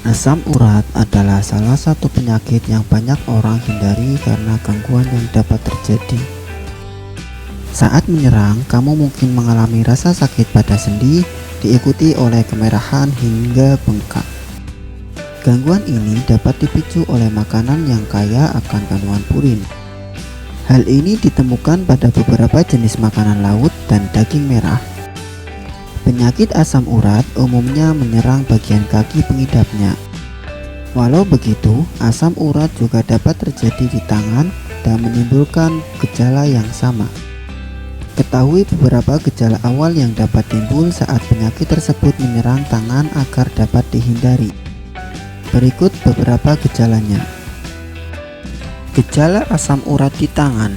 Asam urat adalah salah satu penyakit yang banyak orang hindari karena gangguan yang dapat terjadi. Saat menyerang, kamu mungkin mengalami rasa sakit pada sendi, diikuti oleh kemerahan hingga bengkak. Gangguan ini dapat dipicu oleh makanan yang kaya akan kandungan purin. Hal ini ditemukan pada beberapa jenis makanan laut dan daging merah. Penyakit asam urat umumnya menyerang bagian kaki pengidapnya. Walau begitu, asam urat juga dapat terjadi di tangan dan menimbulkan gejala yang sama. Ketahui beberapa gejala awal yang dapat timbul saat penyakit tersebut menyerang tangan agar dapat dihindari. Berikut beberapa gejalanya. Gejala asam urat di tangan.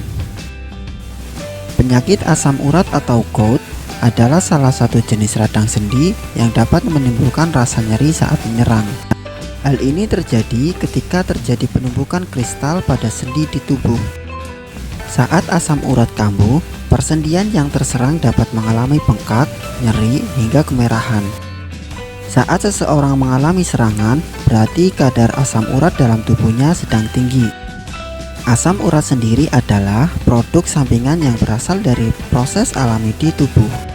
Penyakit asam urat atau gout adalah salah satu jenis radang sendi yang dapat menimbulkan rasa nyeri saat menyerang. Hal ini terjadi ketika terjadi penumpukan kristal pada sendi di tubuh. Saat asam urat kambuh, persendian yang terserang dapat mengalami bengkak, nyeri, hingga kemerahan. Saat seseorang mengalami serangan, berarti kadar asam urat dalam tubuhnya sedang tinggi. Asam urat sendiri adalah produk sampingan yang berasal dari proses alami di tubuh.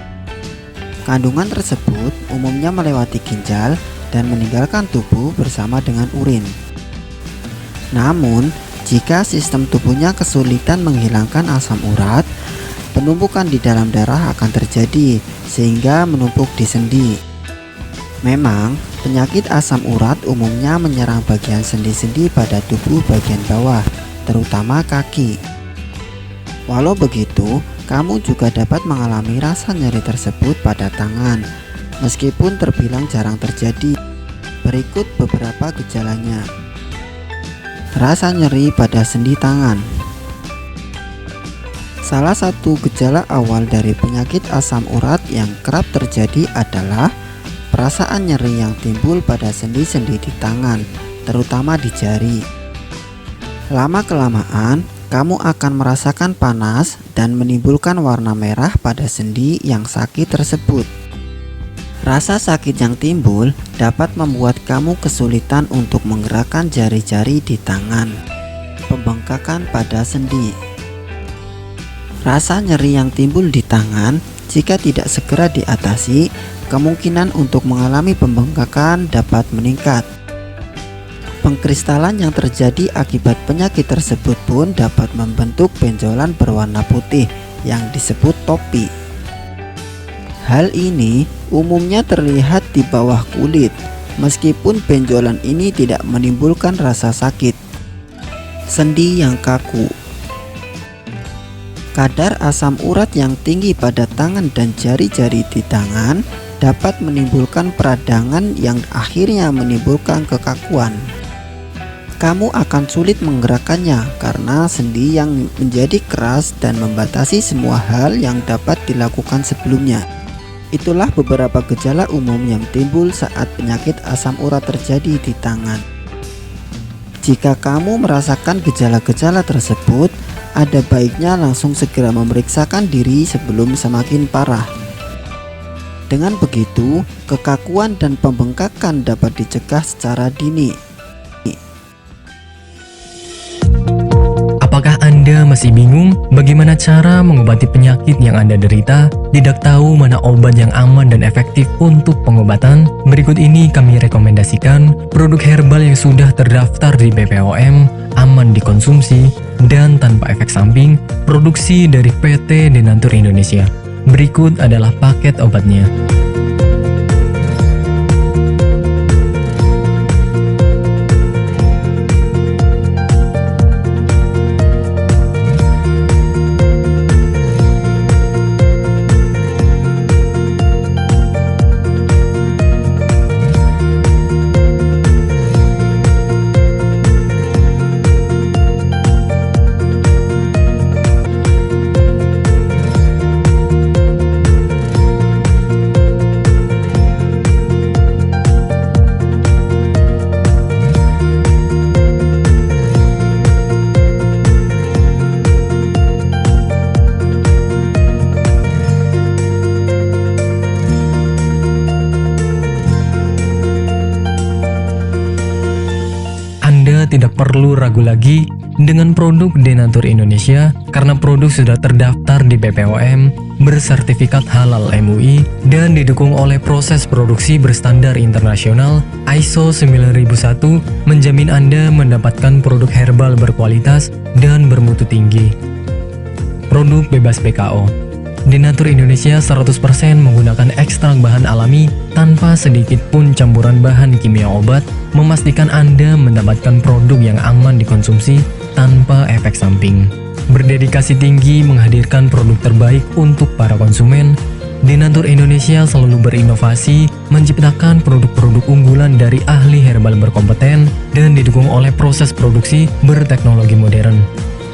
Kandungan tersebut umumnya melewati ginjal dan meninggalkan tubuh bersama dengan urin. Namun, jika sistem tubuhnya kesulitan menghilangkan asam urat, penumpukan di dalam darah akan terjadi sehingga menumpuk di sendi. Memang, penyakit asam urat umumnya menyerang bagian sendi-sendi pada tubuh bagian bawah, terutama kaki. Walau begitu, kamu juga dapat mengalami rasa nyeri tersebut pada tangan, meskipun terbilang jarang terjadi. Berikut beberapa gejalanya. Rasa nyeri pada sendi tangan. Salah satu gejala awal dari penyakit asam urat yang kerap terjadi adalah perasaan nyeri yang timbul pada sendi-sendi di tangan, terutama di jari. Lama-kelamaan, kamu akan merasakan panas dan menimbulkan warna merah pada sendi yang sakit tersebut. Rasa sakit yang timbul dapat membuat kamu kesulitan untuk menggerakkan jari-jari di tangan. Pembengkakan pada sendi. Rasa nyeri yang timbul di tangan jika tidak segera diatasi, kemungkinan untuk mengalami pembengkakan dapat meningkat. Pengkristalan yang terjadi akibat penyakit tersebut pun dapat membentuk benjolan berwarna putih yang disebut topi. Hal ini umumnya terlihat di bawah kulit, meskipun benjolan ini tidak menimbulkan rasa sakit. Sendi yang kaku. Kadar asam urat yang tinggi pada tangan dan jari-jari di tangan dapat menimbulkan peradangan yang akhirnya menimbulkan kekakuan. Kamu akan sulit menggerakkannya karena sendi yang menjadi keras dan membatasi semua hal yang dapat dilakukan sebelumnya. Itulah beberapa gejala umum yang timbul saat penyakit asam urat terjadi di tangan. Jika kamu merasakan gejala-gejala tersebut, ada baiknya langsung segera memeriksakan diri sebelum semakin parah. Dengan begitu, kekakuan dan pembengkakan dapat dicegah secara dini. Apakah Anda masih bingung bagaimana cara mengobati penyakit yang Anda derita? Tidak tahu mana obat yang aman dan efektif untuk pengobatan? Berikut ini kami rekomendasikan produk herbal yang sudah terdaftar di BPOM, aman dikonsumsi, dan tanpa efek samping, produksi dari PT Denatur Indonesia. Berikut adalah paket obatnya. tidak perlu ragu lagi dengan produk Denatur Indonesia karena produk sudah terdaftar di BPOM, bersertifikat halal MUI, dan didukung oleh proses produksi berstandar internasional ISO 9001 menjamin Anda mendapatkan produk herbal berkualitas dan bermutu tinggi. Produk bebas PKO. Denatur Indonesia 100% menggunakan ekstrak bahan alami tanpa sedikit pun campuran bahan kimia obat, memastikan Anda mendapatkan produk yang aman dikonsumsi tanpa efek samping. Berdedikasi tinggi menghadirkan produk terbaik untuk para konsumen, Denatur Indonesia selalu berinovasi, menciptakan produk-produk unggulan dari ahli herbal berkompeten dan didukung oleh proses produksi berteknologi modern.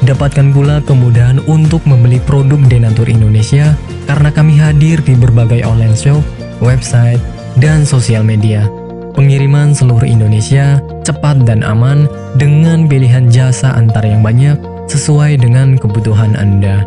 Dapatkan pula kemudahan untuk membeli produk Denatur Indonesia karena kami hadir di berbagai online shop, website, dan sosial media. Pengiriman seluruh Indonesia cepat dan aman dengan pilihan jasa antar yang banyak sesuai dengan kebutuhan Anda.